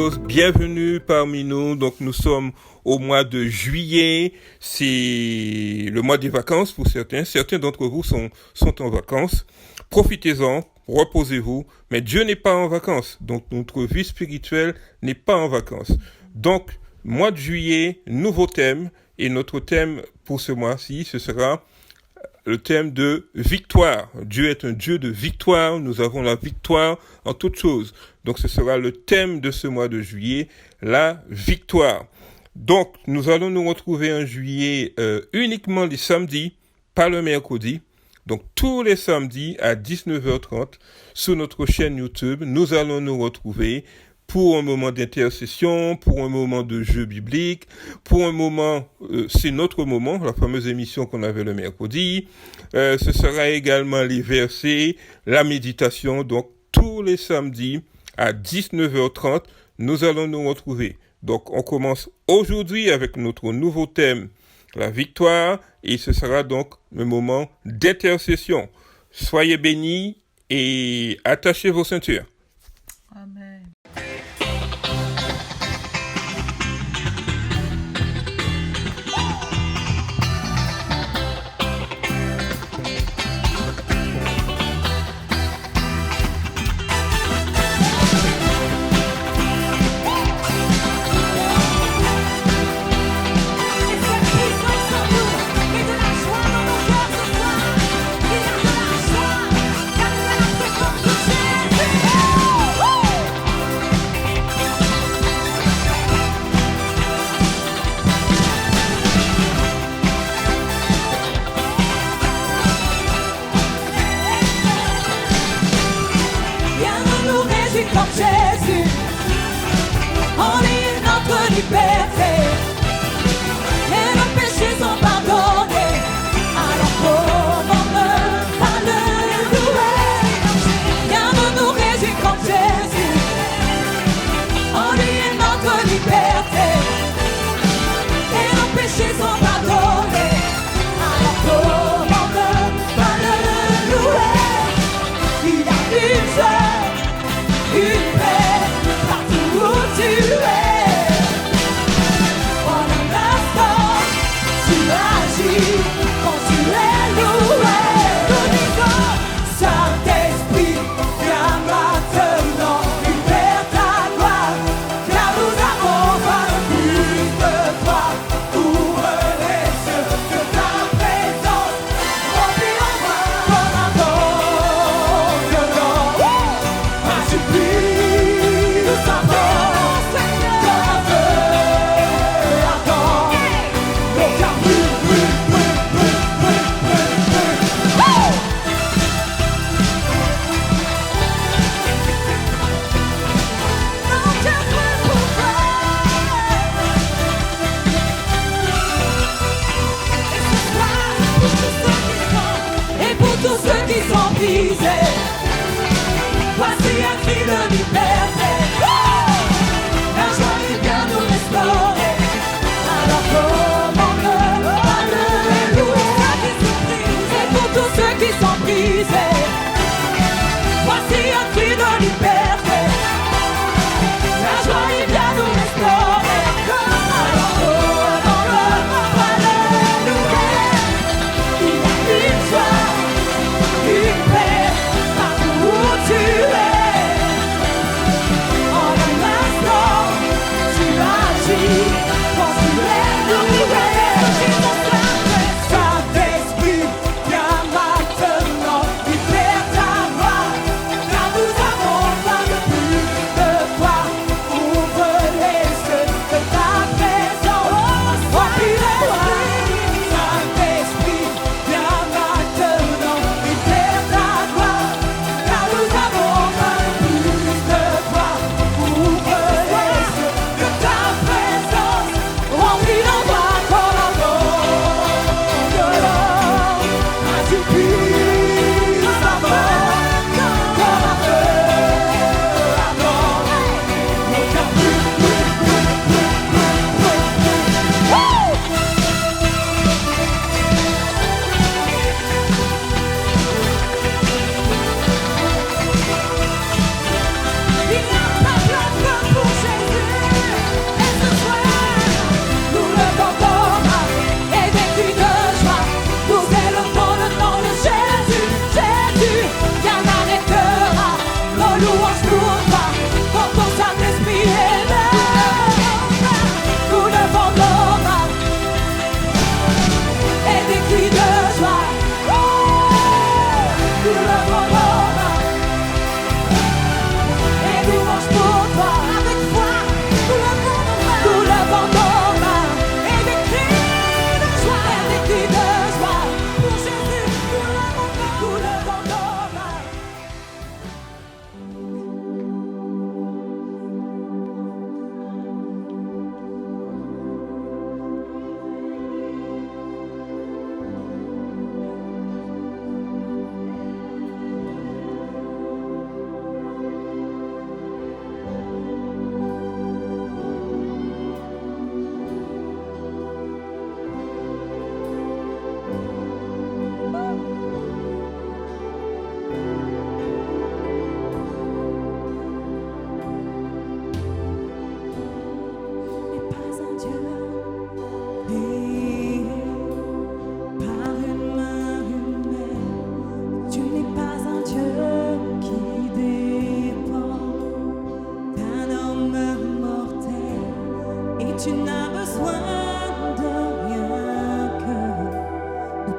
tous, bienvenue parmi nous. Donc nous sommes au mois de juillet, c'est le mois des vacances pour certains. Certains d'entre vous sont en vacances. Profitez-en, reposez-vous, mais Dieu n'est pas en vacances. Donc notre vie spirituelle n'est pas en vacances. Donc, mois de juillet, nouveau thème, et notre thème pour ce mois-ci, ce sera le thème de victoire. Dieu est un Dieu de victoire. Nous avons la victoire en toutes choses. Donc, ce sera le thème de ce mois de juillet, la victoire. Donc, nous allons nous retrouver en juillet uniquement les samedis, pas le mercredi. Donc, tous les samedis à 19h30 sur notre chaîne YouTube, nous allons nous retrouver pour un moment d'intercession, pour un moment de jeu biblique, pour un moment, c'est notre moment, la fameuse émission qu'on avait le mercredi. Ce sera également les versets, la méditation. Donc, tous les samedis à 19h30, nous allons nous retrouver. Donc, on commence aujourd'hui avec notre nouveau thème, la victoire, et ce sera donc le moment d'intercession. Soyez bénis et attachez vos ceintures. Amen.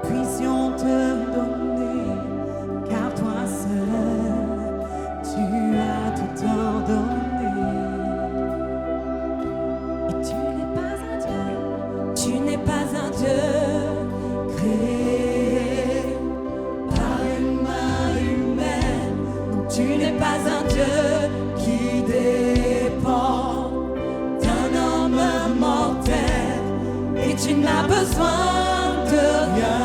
puissions te donner, car toi seul, tu as tout ordonné. Et tu n'es pas un Dieu, tu n'es pas un Dieu créé par une main humaine. Non, tu n'es pas un Dieu qui dépend d'un homme mortel. Et tu n'as besoin de rien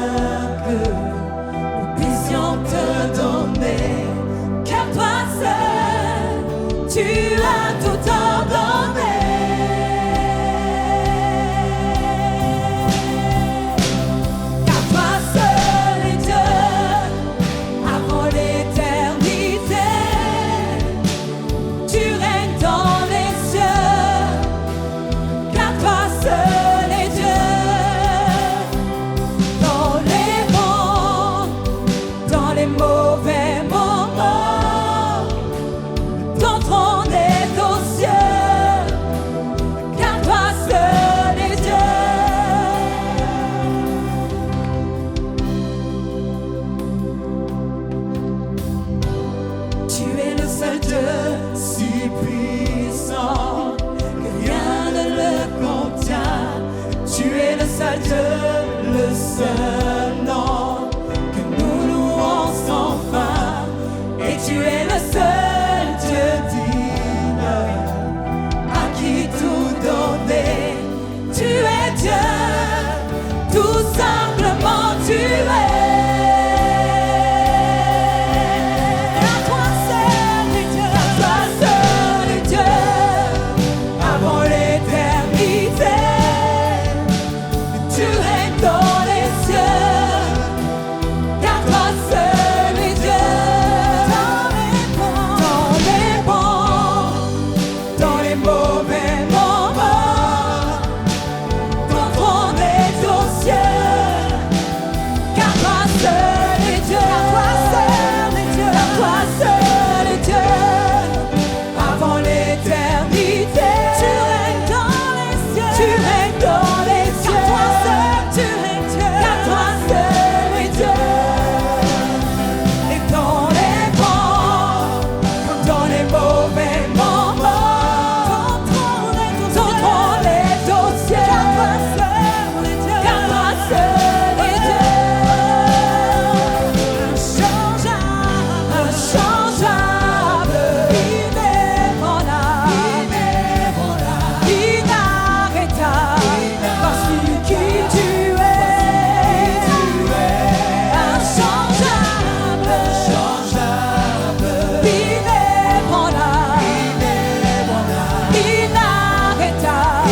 que nous puissions te donner, car toi seul, tu as tout ordonné. Car toi seul est Dieu, avant l'éternité, tu règnes dans les cieux, car toi seul est Dieu. Dans les bons, dans les mauvais moments, ton trône est aux cieux, car toi seul est Dieu. Tu es le seul Dieu si puissant que rien ne le contient. Tu es le seul Dieu, le seul nom que nous louons sans fin. Et tu es le seul Dieu digne à qui tout donner. Tu es Dieu, tout simplement tu es. À toi seul est Dieu, à toi seul est Dieu, avant l'éternité. Tu règnes dans les cieux, car toi seul est Dieu. Dans les bons, dans les mauvais moments, ton trône est aux cieux, car toi seul est Dieu. Car toi seul est Dieu, avant l'éternité. Tu règnes dans les cieux, tu règnes dans les cieux. Car toi seul, tu es Dieu. Car toi seul est Dieu. Et dans les bons, dans les mauvais moments, ton trône est aux cieux. Car toi seul est Dieu. Car toi seul est Dieu. Inchangeable, inébranlable, inarrêtable, parce qui tu es. Inchangeable, inébranlable, inarrêtable,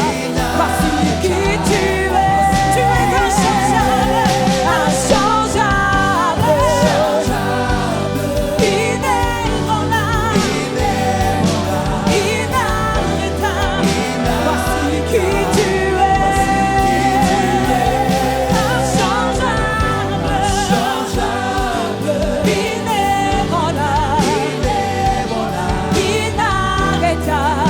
parce qui tu es. Tu es inchangeable, inchangeable, inébranlable, inarrêtable, parce qui tu es. Inchangeable, inébranlable, inarrêtable,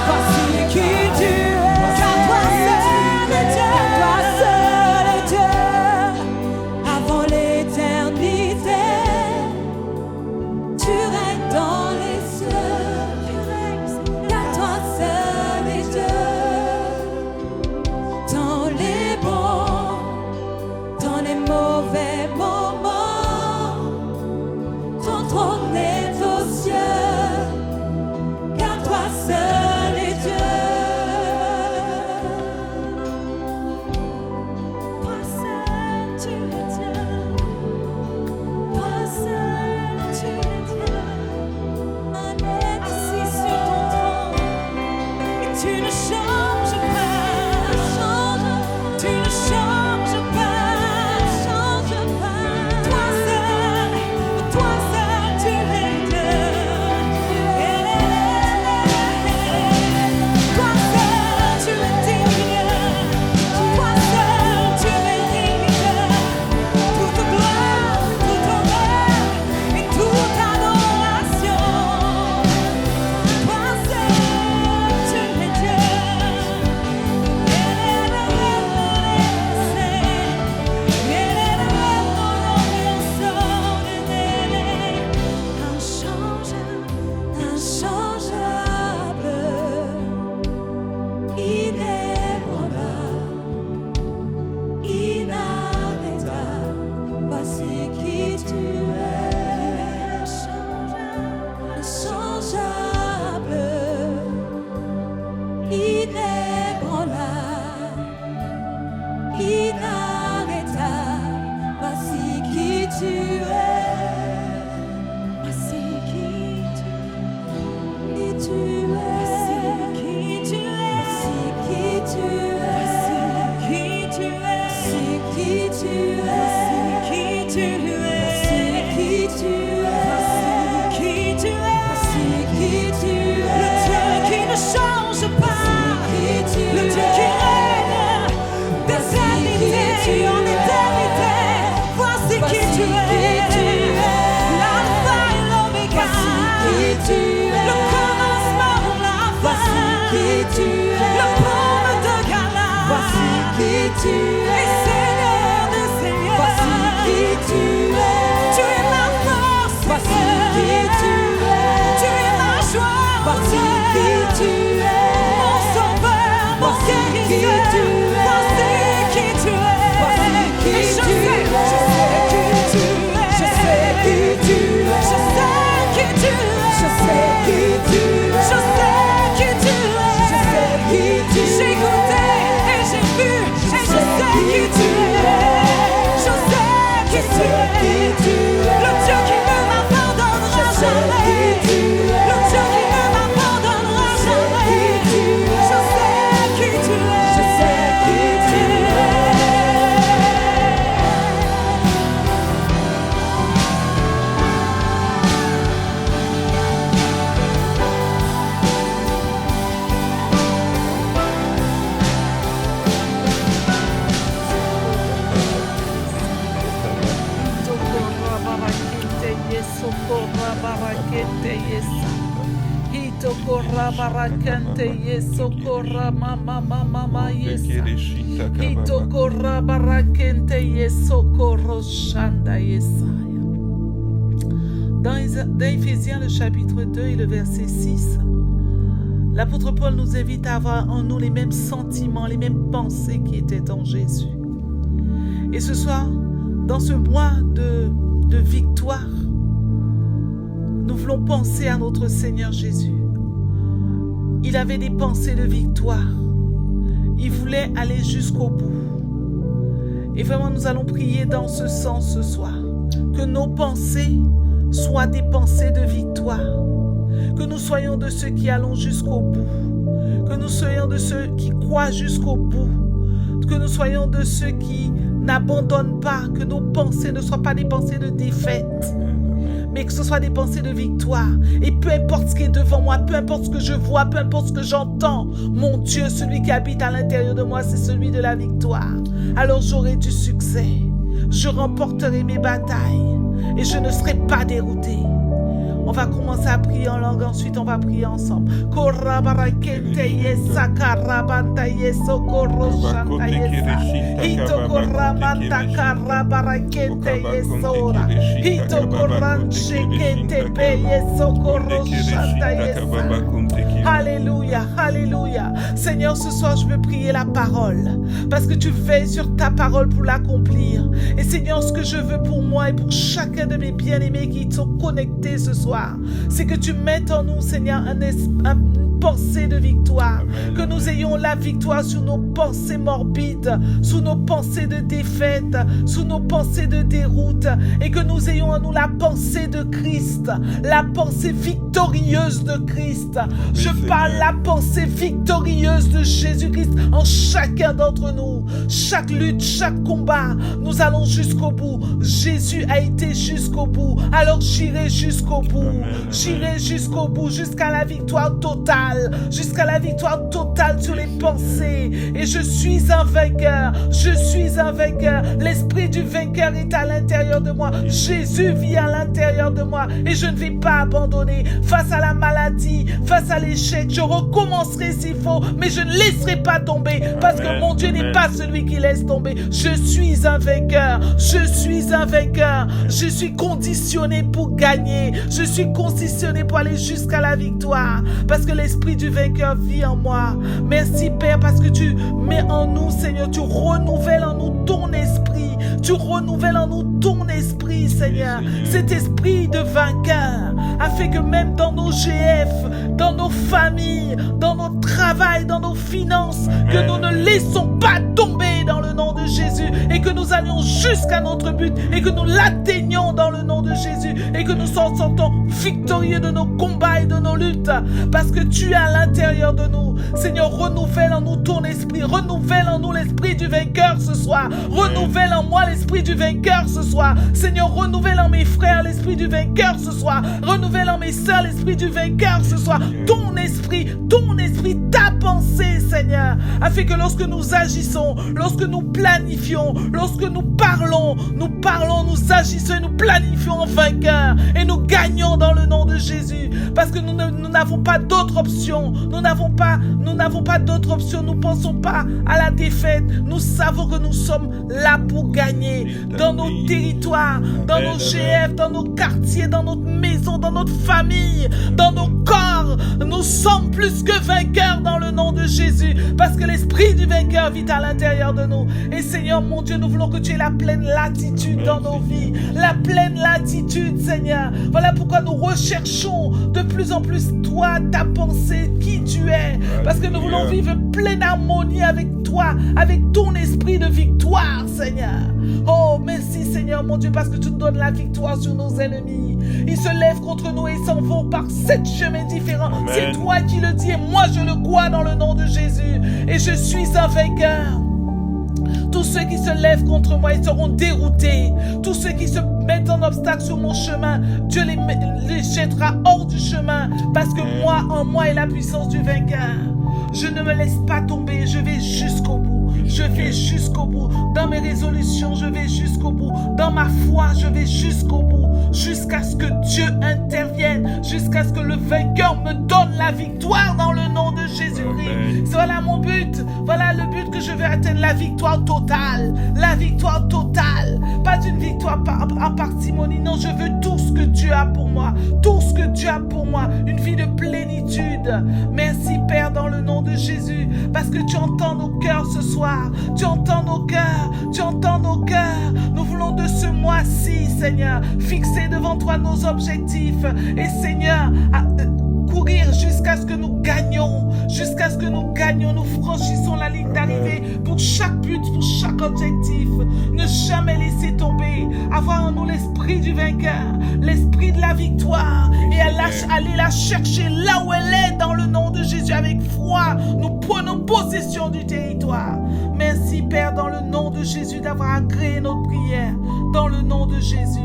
parce qui tu es. Car toi seul est Dieu, toi seul est Dieu, avant l'éternité. Tu règnes dans les cieux, car toi seul est Dieu. Dans les bons, dans les mauvais moments, ton trône est aux cieux, car toi seul est Dieu. Toi seul tu es Dieu, toi seul tu es Dieu. Un est assis sur ton trône, et tu ne changes pas, tu ne changes pas, tu es. Voici qui tu es. Voici qui tu es. Voici qui tu es. Le Dieu qui ne change pas. Le Dieu qui règne d'éternité en éternité. Voici qui tu es. L'alpha et l'oméga. Le commencement ou la fin. Voici qui tu es. Le pôle de Gala. Voici qui tu es. Et Seigneur des seigneurs. Voici qui tu es. Tu es ma force. Voici qui tu es. Tu es ma joie. Voici qui tu es. Mon sauveur, mon guérisseur. Voici qui tu es. Voici qui et je tu sais, es. Je sais qui tu es. Je sais qui tu es. Je sais qui tu es. Je sais qui tu es. Je sais qui tu es. J'ai goûté et j'ai vu et je sais qui tu es. Je sais qui tu es. Le Dieu qui ne m'abandonnera jamais. Le Dieu qui ne m'abandonnera jamais. Je sais qui tu es. Je sais qui tu es. Hitokorra barakente yesokorra mama mama yesa. Hitokorra barakente yesokorro shanda yesaya. Dans Éphésiens le chapitre 2 et le verset 6, l'apôtre Paul nous invite à avoir en nous les mêmes sentiments, les mêmes pensées qui étaient en Jésus. Et ce soir, dans ce mois de victoire, nous voulons penser à notre Seigneur Jésus. Il avait des pensées de victoire. Il voulait aller jusqu'au bout. Et vraiment, nous allons prier dans ce sens ce soir. Que nos pensées soient des pensées de victoire. Que nous soyons de ceux qui allons jusqu'au bout. Que nous soyons de ceux qui croient jusqu'au bout. Que nous soyons de ceux qui n'abandonnent pas. Que nos pensées ne soient pas des pensées de défaite, mais que ce soit des pensées de victoire. Et peu importe ce qui est devant moi, peu importe ce que je vois, peu importe ce que j'entends, mon Dieu, celui qui habite à l'intérieur de moi, c'est celui de la victoire. Alors j'aurai du succès, je remporterai mes batailles et je ne serai pas dérouté. On va commencer à prier en langue, ensuite on va prier ensemble. Alléluia, alléluia. Seigneur, ce soir je veux prier la parole, parce que tu veilles sur ta parole pour l'accomplir. Et Seigneur, ce que je veux pour moi et pour chacun de mes bien-aimés qui sont connectés ce soir, c'est que tu mettes en nous, Seigneur, une pensée de victoire. Amen. Que nous ayons la victoire sur nos pensées morbides, sur nos pensées de défaite, sur nos pensées de déroute, et que nous ayons en nous la pensée de Christ, la pensée victorieuse de Christ. Je parle la pensée victorieuse de Jésus-Christ en chacun d'entre nous. Chaque lutte, chaque combat, nous allons jusqu'au bout. Jésus a été jusqu'au bout, alors j'irai jusqu'au bout. J'irai jusqu'au bout, jusqu'à la victoire totale, jusqu'à la victoire totale sur les pensées. Et je suis un vainqueur, je suis un vainqueur. L'esprit du vainqueur est à l'intérieur de moi. Jésus vit à l'intérieur de moi et je ne vais pas abandonner. Face à la maladie, face à l'échec, je recommencerai s'il faut, mais je ne laisserai pas tomber, parce que mon Dieu n'est pas celui qui laisse tomber. Je suis un vainqueur, je suis un vainqueur. Je suis conditionné pour gagner, je suis conditionné pour aller jusqu'à la victoire, parce que l'esprit du vainqueur vit en moi. Merci Père, parce que tu mets en nous, Seigneur, tu renouvelles en nous ton esprit, tu renouvelles en nous ton esprit, Seigneur. Cet esprit de vainqueur a fait que même dans nos GF, dans nos familles, dans notre travail, dans nos finances, que nous ne laissons pas tomber dans le nom de Jésus et que nous allions jusqu'à notre but et que nous l'atteignions dans le nom de Jésus et que nous sortons victorieux de nos combats et de nos luttes parce que tu es à l'intérieur de nous. Seigneur, renouvelle en nous ton esprit, renouvelle en nous l'esprit du vainqueur ce soir, renouvelle en moi l'esprit du vainqueur ce soir. Seigneur, renouvelle en mes frères l'esprit du vainqueur ce soir, renouvelle en mes sœurs l'esprit du vainqueur ce soir. Ton esprit, ta pensée, Seigneur, afin que lorsque nous agissons, lorsque nous planifions, lorsque nous parlons, nous agissons et nous planifions en vainqueur et nous gagnons dans le nom de Jésus parce que nous n'avons pas d'autre option, nous n'avons pas d'autre option, nous ne pensons pas à la défaite, nous savons que nous sommes là pour gagner dans nos territoires, dans nos GF, dans nos quartiers, dans notre maison, dans notre famille, dans nos corps. Nous sommes plus que vainqueurs dans le nom de Jésus parce que l'esprit du vainqueur vit à l'intérieur de nous. Et Seigneur mon Dieu, nous voulons que tu aies la pleine latitude dans nos vies, la pleine latitude, Seigneur. Voilà pourquoi nous recherchons de plus en plus toi, ta pensée, qui tu es, parce que nous voulons vivre pleine harmonie avec toi, avec ton esprit de victoire, Seigneur. Oh, merci Seigneur mon Dieu, parce que tu nous donnes la victoire sur nos ennemis. Ils se lèvent contre nous et ils s'en vont par 7 chemins différents. Amen. C'est toi qui le dis et moi je le crois dans le nom de Jésus. Et je suis un vainqueur. Tous ceux qui se lèvent contre moi, ils seront déroutés. Tous ceux qui se mettent en obstacle sur mon chemin, Dieu les jettera hors du chemin. Parce que moi, en moi est la puissance du vainqueur. Je ne me laisse pas tomber, je vais jusqu'au bout. Je vais jusqu'au bout. Dans mes résolutions, je vais jusqu'au bout. Dans ma foi, je vais jusqu'au bout. Jusqu'à ce que Dieu intervienne. Jusqu'à ce que le vainqueur me donne la victoire dans le nom de Jésus-Christ. Voilà mon but. Voilà le but que je veux atteindre. La victoire totale. La victoire totale. Pas d'une victoire en parcimonie. Non, je veux tout ce que Dieu a pour moi. Tout ce que Dieu a pour moi. Une vie de plénitude. Merci Père dans le nom de Jésus. Parce que tu entends nos cœurs ce soir. Tu entends nos cœurs, tu entends nos cœurs. Nous voulons de ce mois-ci, Seigneur, fixer devant toi nos objectifs. Et Seigneur, courir jusqu'à ce que nous gagnions. Jusqu'à ce que nous gagnions, nous franchissons la ligne d'arrivée pour chaque but, pour chaque objectif. Ne jamais laisser tomber. Avoir en nous l'esprit du vainqueur, l'esprit de la victoire. Et aller la chercher là où elle est dans le nom de Jésus avec foi. Nous prenons possession du territoire. Merci Père dans le nom de Jésus d'avoir agréé notre prière. Dans le nom de Jésus.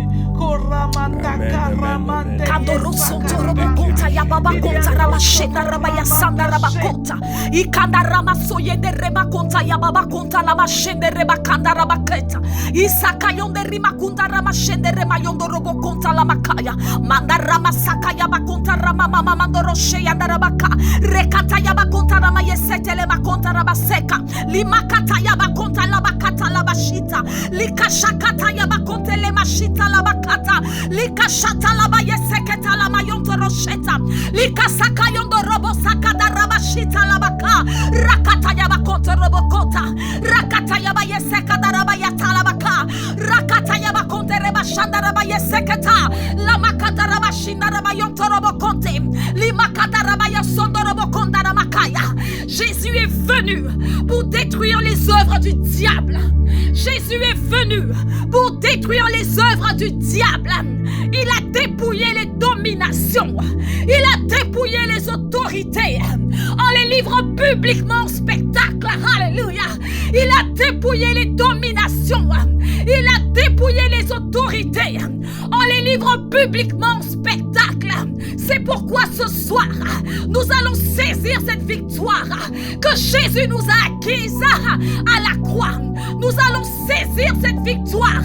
Lika shata la baye seketa la mayonto rosheta. Lika sakayondo robo sakada rabashita la baka. Rakata ya bakonto robokota. Rakata ya baye sekada rabaya talabaka. Rakata ya bakonte rebashanda rabaye seketa. La makada rabashinda rabayonto robokonte. Limakada rabaya sondo robokonda ramakaya. Jésus est venu pour détruire les œuvres du diable. Jésus est venu pour détruire les œuvres du diable. Il a dépouillé les dominations. Il a dépouillé les autorités en les livrant publiquement au spectacle. Alléluia. Il a dépouillé les dominations. Il a dépouillé les autorités en les livrant publiquement au spectacle. C'est pourquoi ce soir, nous allons saisir cette victoire que Jésus nous a acquise à la croix. Nous allons saisir cette victoire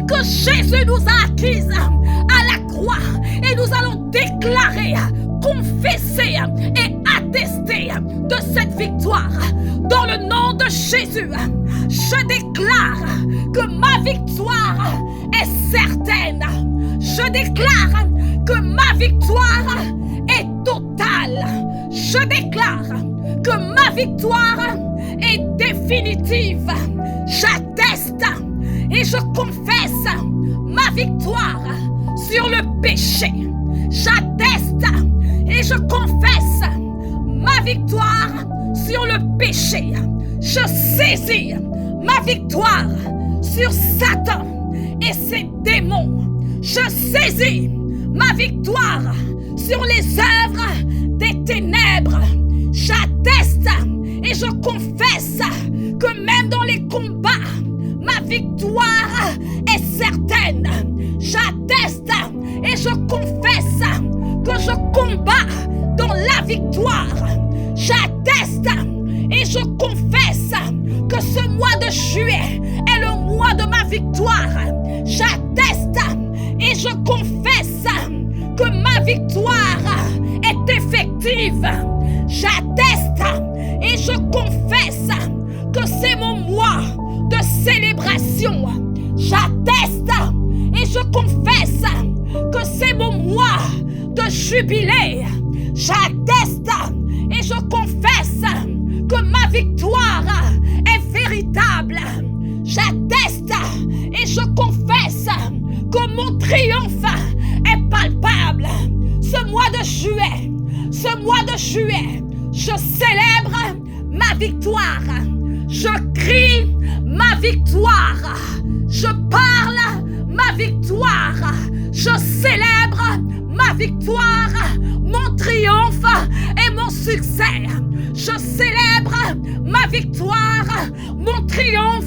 que Jésus nous a acquise à la croix. Et nous allons déclarer, confesser et attester de cette victoire. Dans le nom de Jésus, je déclare que ma victoire est certaine. Je déclare que ma victoire est totale. Je déclare que ma victoire est définitive. J'atteste et je confesse ma victoire sur le péché. J'atteste et je confesse ma victoire sur le péché. Je saisis ma victoire sur Satan et ses démons. Je saisis ma victoire sur les œuvres des ténèbres. J'atteste et je confesse que même dans les combats, ma victoire est certaine. J'atteste et je confesse que je combats dans la victoire. J'atteste et je confesse que ce mois de juillet est le mois de ma victoire. J'atteste et je confesse que ma victoire est effective. J'atteste et je confesse que c'est mon mois de célébration. J'atteste et je confesse que c'est mon mois de jubilé. J'atteste et je confesse que ma victoire est véritable. J'atteste et je confesse que mon triomphe est palpable. Ce mois de juillet, je célèbre ma victoire. Je crie ma victoire. Je parle ma victoire. Je célèbre ma victoire, mon triomphe et mon succès. Je célèbre ma victoire, mon triomphe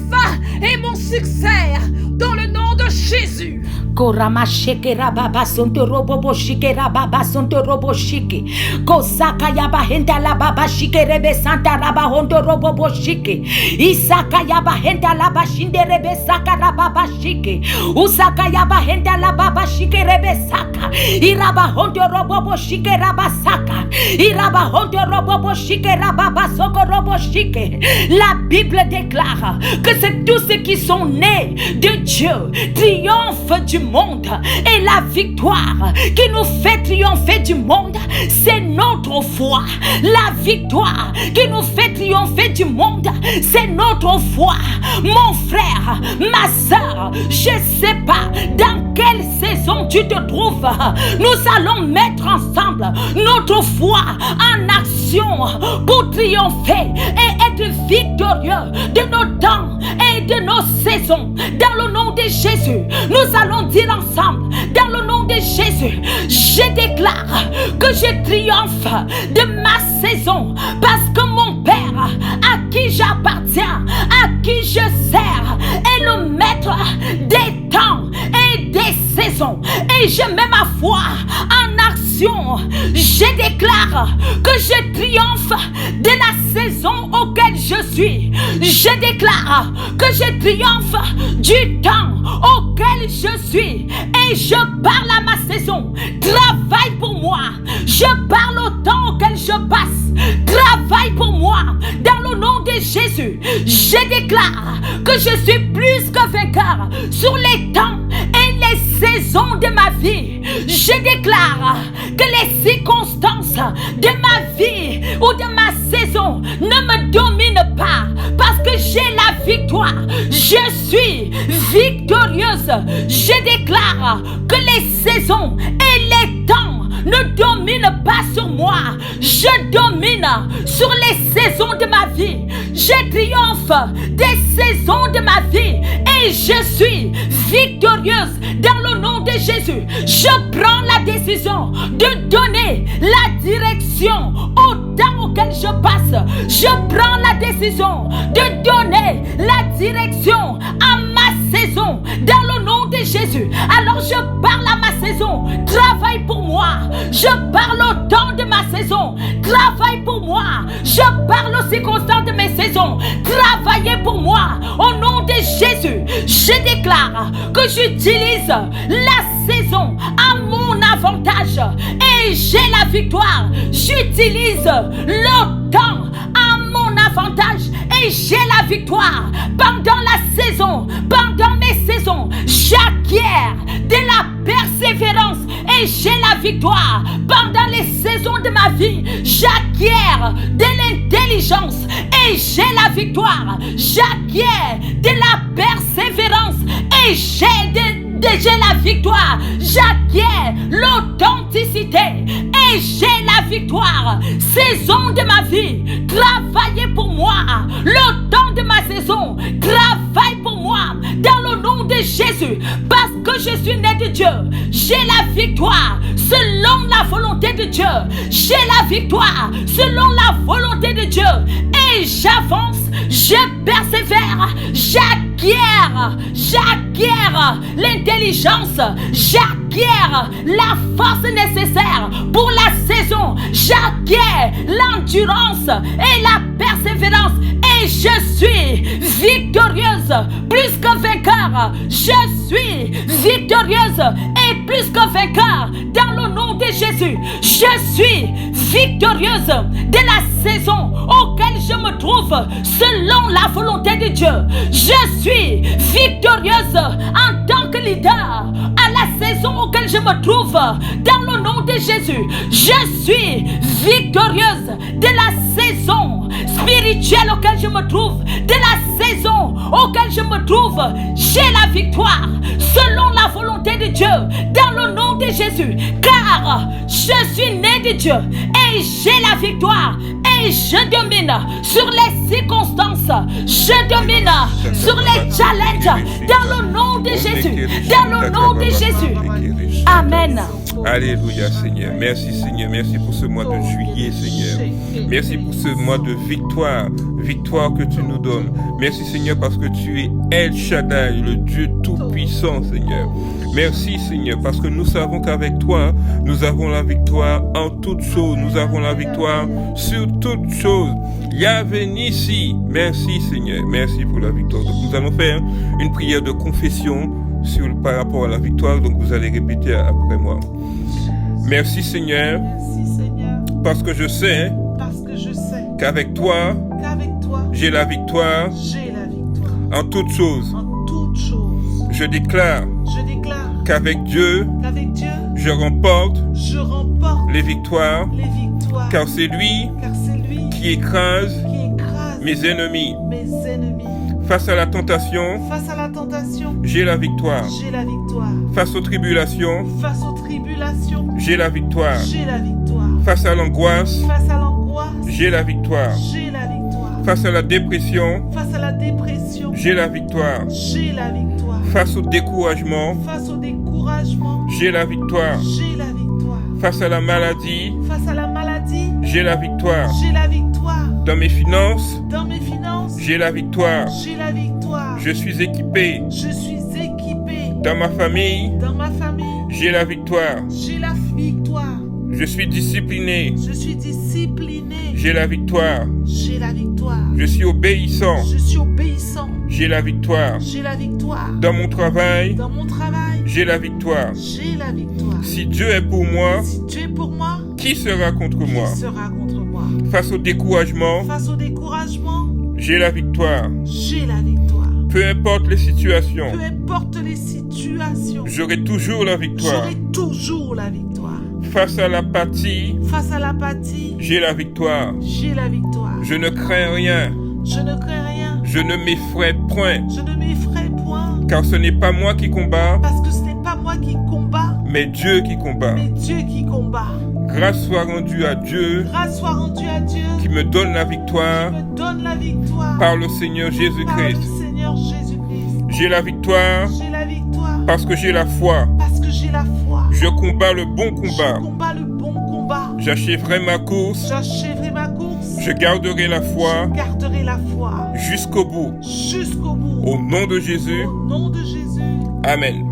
et mon succès dans le nom de Jésus. Korama shekera baba sonto robo shikera baba sonto robo shiki. Kosaka yaba henta la baba shikerebe santa raba honto robo shiki. Isaka yaba henta la bashinderebe saka raba shiki. Usaka yaba henta la baba shikerebe saka. Iraba honto robo shikera basaka. Iraba honto robo shikera baba soko robo shiki. La Bible déclare que c'est tous ceux qui sont nés de Dieu triomphent du monde, et la victoire qui nous fait triompher du monde, c'est notre foi. La victoire qui nous fait triompher du monde, c'est notre foi. Mon frère, ma soeur, je sais pas dans quelle saison tu te trouves, nous allons mettre ensemble notre foi en action pour triompher et être victorieux de nos temps et de nos saisons. Dans le nom de Jésus, nous allons dire ensemble, dans le nom de Jésus, je déclare que je triomphe de ma saison, parce que mon Père, à qui j'appartiens, à qui je sers, est le maître des temps et des saisons, et je mets ma foi en action. Je déclare que je triomphe de la saison auquel je suis. Je déclare que je triomphe du temps auquel je suis, et je parle à ma saison. Travaille pour moi. Je parle au temps auquel je passe. Travaille pour moi. Dans le nom de Jésus, je déclare que je suis plus que vainqueur sur les temps et les saisons de ma vie. Je déclare que les circonstances de ma vie ou de ma saison ne me dominent pas, parce que j'ai la victoire. Je suis victorieuse. Je déclare que les saisons et les temps ne dominent pas sur moi. Je domine sur les saisons de ma vie. Je triomphe des saisons de ma vie, et je suis victorieuse dans le nom de Jésus. Je prends la décision de donner la direction au temps auquel je passe. Je prends la décision de donner la direction à ma saison dans le nom de Jésus. Alors je parle à ma saison, travaille pour moi. Je parle au temps de ma saison, travaille pour moi. Je parle aux circonstances de mes saisons, travaillez pour moi. Au nom de Jésus, je déclare que j'utilise la saison à mon avantage, et j'ai la victoire. J'utilise le temps à mon avantage, et j'ai la victoire. Pendant la saison, pendant mes saisons, j'acquiers de la persévérance, et j'ai la victoire. Pendant les saisons de ma vie, j'acquiers de l'intelligence, et j'ai la victoire. J'acquiers de la persévérance, et j'ai de j'ai la victoire. J'acquiers l'authenticité et j'ai la victoire. Saison de ma vie, travaillez pour moi. Le temps de ma saison, travaille pour moi. Dans le nom de Jésus, parce que je suis né de Dieu, j'ai la victoire selon la volonté de Dieu. J'ai la victoire selon la volonté de Dieu. Et j'avance, je persévère, j'acquiers l'intelligence, j'acquiers la force nécessaire pour la saison, j'acquiers l'endurance et la persévérance. Et je suis victorieuse, plus que vainqueur. Je suis victorieuse et plus que vainqueur. Dans le nom de Jésus, je suis victorieuse de la saison auquel je me trouve selon la volonté de Dieu. Je suis victorieuse en tant que leader à la saison auquel je me trouve. Dans le nom de Jésus, je suis victorieuse de la saison spirituelle auquel je me trouve, de la saison auquel je me trouve. J'ai la victoire selon la volonté de Dieu, dans le nom de Jésus, car je suis né de Dieu et j'ai la victoire. Et je domine sur les circonstances, je domine sur les challenges, dans le nom de Jésus, dans le nom de Jésus. Amen. Alléluia, Seigneur. Merci, Seigneur. Merci pour ce mois de juillet, Seigneur. Merci pour ce mois de victoire. Victoire que tu nous donnes. Merci, Seigneur, parce que tu es El Shaddai, le Dieu tout-puissant, Seigneur. Merci, Seigneur, parce que nous savons qu'avec toi, nous avons la victoire en toutes choses. Nous avons la victoire sur toutes choses. Yahvé Nissi. Merci, Seigneur. Merci pour la victoire. Donc, nous allons faire une prière de confession par rapport à la victoire. Donc, vous allez répéter après moi. Merci, Seigneur. Merci, Seigneur. Parce que je sais qu'avec toi, j'ai la victoire en toutes choses. Je déclare qu'avec Dieu, je remporte les victoires, car c'est lui qui écrase mes ennemis. Face à la tentation, j'ai la victoire. Face aux tribulations, j'ai la victoire. Face à l'angoisse, j'ai la victoire. Face à la dépression, j'ai la victoire. Face au découragement, j'ai la victoire. Face à la maladie, j'ai la victoire. Dans mes finances, j'ai la victoire. Je suis équipé. Dans ma famille, j'ai la victoire. Je suis discipliné. J'ai la victoire. Je suis obéissant. J'ai la victoire. Dans mon travail, j'ai la victoire. Si Dieu est pour moi, qui sera contre moi? Face au découragement, j'ai la victoire. Peu importe les situations, j'aurai toujours la victoire. Face à l'apathie, j'ai la victoire. Je ne crains rien. Je ne m'effraie point. Car ce n'est pas moi qui combats, mais Dieu qui combat. Grâce soit rendue à Dieu qui me donne la victoire par le Seigneur Jésus-Christ. J'ai la victoire parce que j'ai la foi. Je combats le bon combat. J'achèverai ma course. Je garderai la foi jusqu'au bout. Au nom de Jésus. Amen.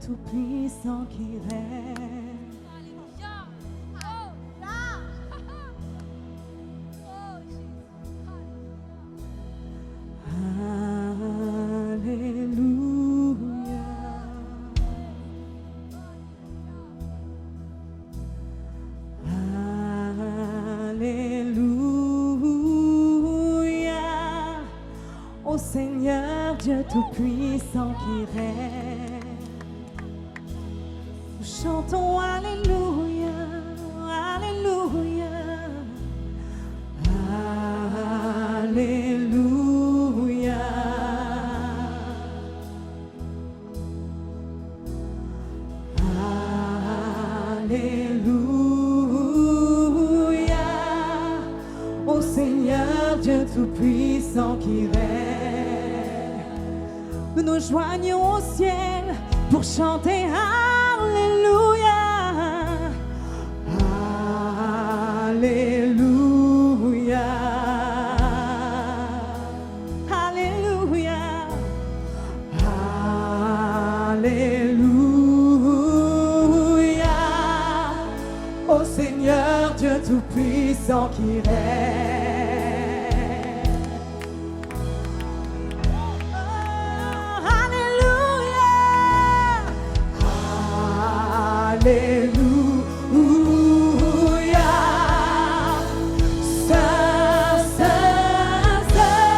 Tout-puissant qui règne. Dieu Tout-Puissant qui règne. Nous chantons Alléluia, Alléluia, Alléluia. Alléluia, ô Seigneur Dieu Tout-Puissant qui règne. Nous nous joignons au ciel pour chanter Alléluia, Alléluia, Alléluia, Alléluia, ô Seigneur Dieu Tout-Puissant qui règne. Alléluia, Saint, Saint, Saint,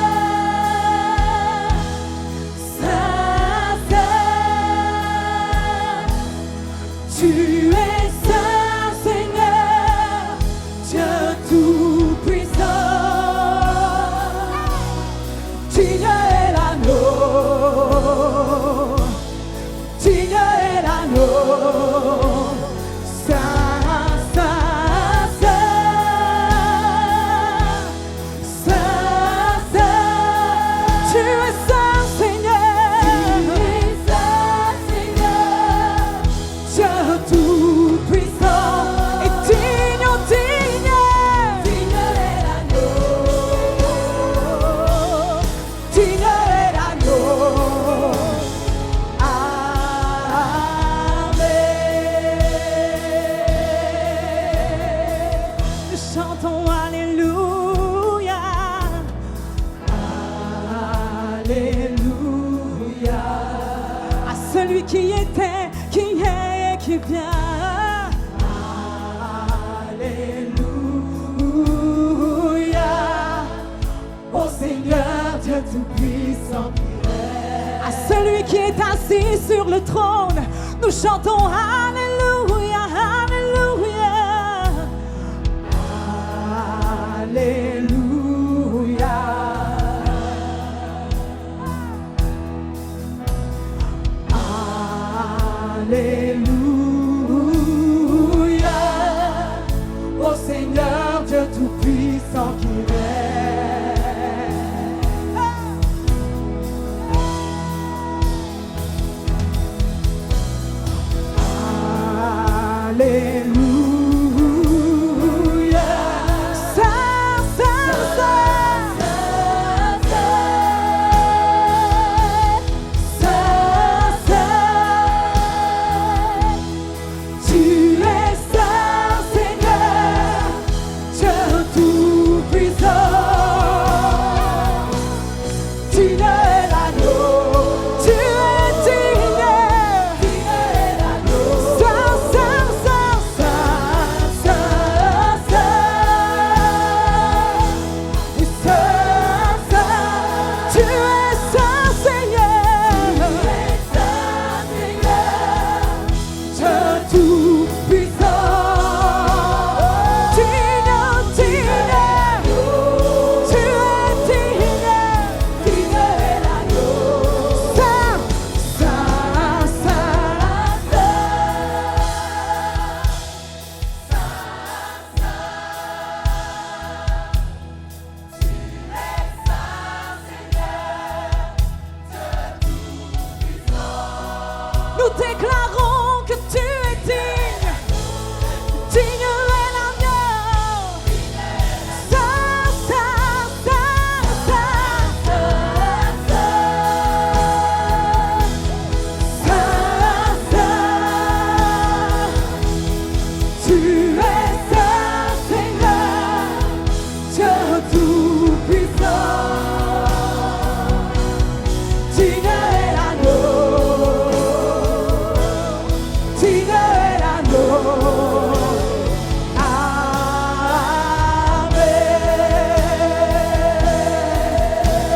Saint, Saint, tu es Saint Seigneur, Dieu Tout-Puissant, digne est l'agneau, digne est l'agneau. Qui était, qui est et qui vient. Alléluia, ô Seigneur Dieu Tout-Puissant qui règne. À celui qui est assis sur le trône, nous chantons Alléluia, Alléluia, Alléluia. Alléluia, ô Seigneur Dieu Tout-Puissant qui règne. Alléluia, Saint, Saint, Saint, Saint, Saint, tu es Saint Seigneur, Dieu Tout-Puissant, digne est l'agneau, tu es digne est l'agneau, Saint, Saint, Saint, Saint, Saint, Saint, oui, Saint, Saint, tu es Saint Seigneur, Dieu Tout-Puissant, digne, digne, tu es digne est l'agneau, Saint, Saint, Saint, nous déclarons que tu es digne, digne est l'agneau, Saint, Saint, Saint, Saint, Saint, Saint, tu es Saint Seigneur, Dieu Tout-Puissant, digne est l'agneau, digne est l'agneau. Amen,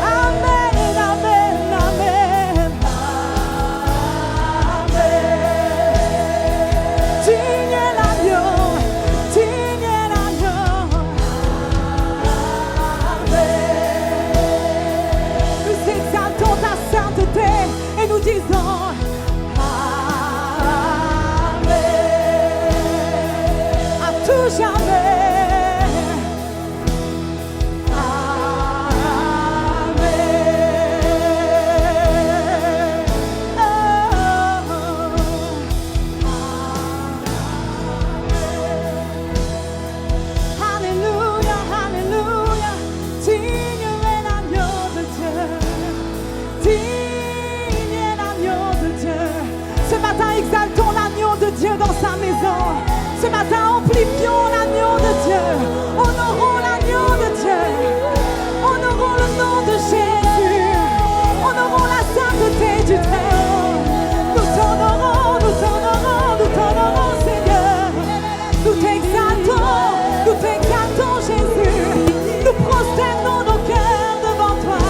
amen, amen, amen. maison. Ce matin, amplifions l'agneau de Dieu. Honorons l'agneau de Dieu. Honorons le nom de Jésus. Honorons la sainteté du Très-Haut. Nous t'honorons, nous t'honorons, nous t'honorons, Seigneur. Nous t'exaltons, Jésus. Nous prosternons nos cœurs devant toi.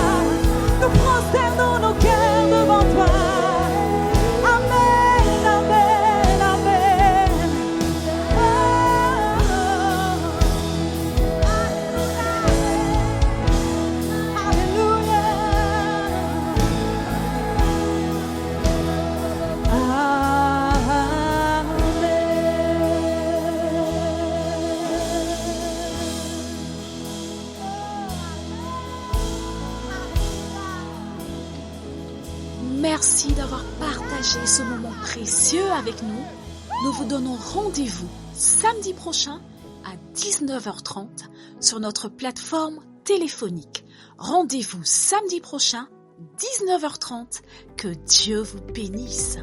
Nous prosternons nos cœurs devant toi. Amen, amen, amen. Merci d'avoir partagé ce moment précieux avec nous. Nous vous donnons rendez-vous samedi prochain à 19h30 sur notre plateforme téléphonique. Rendez-vous samedi prochain, 19h30. Que Dieu vous bénisse.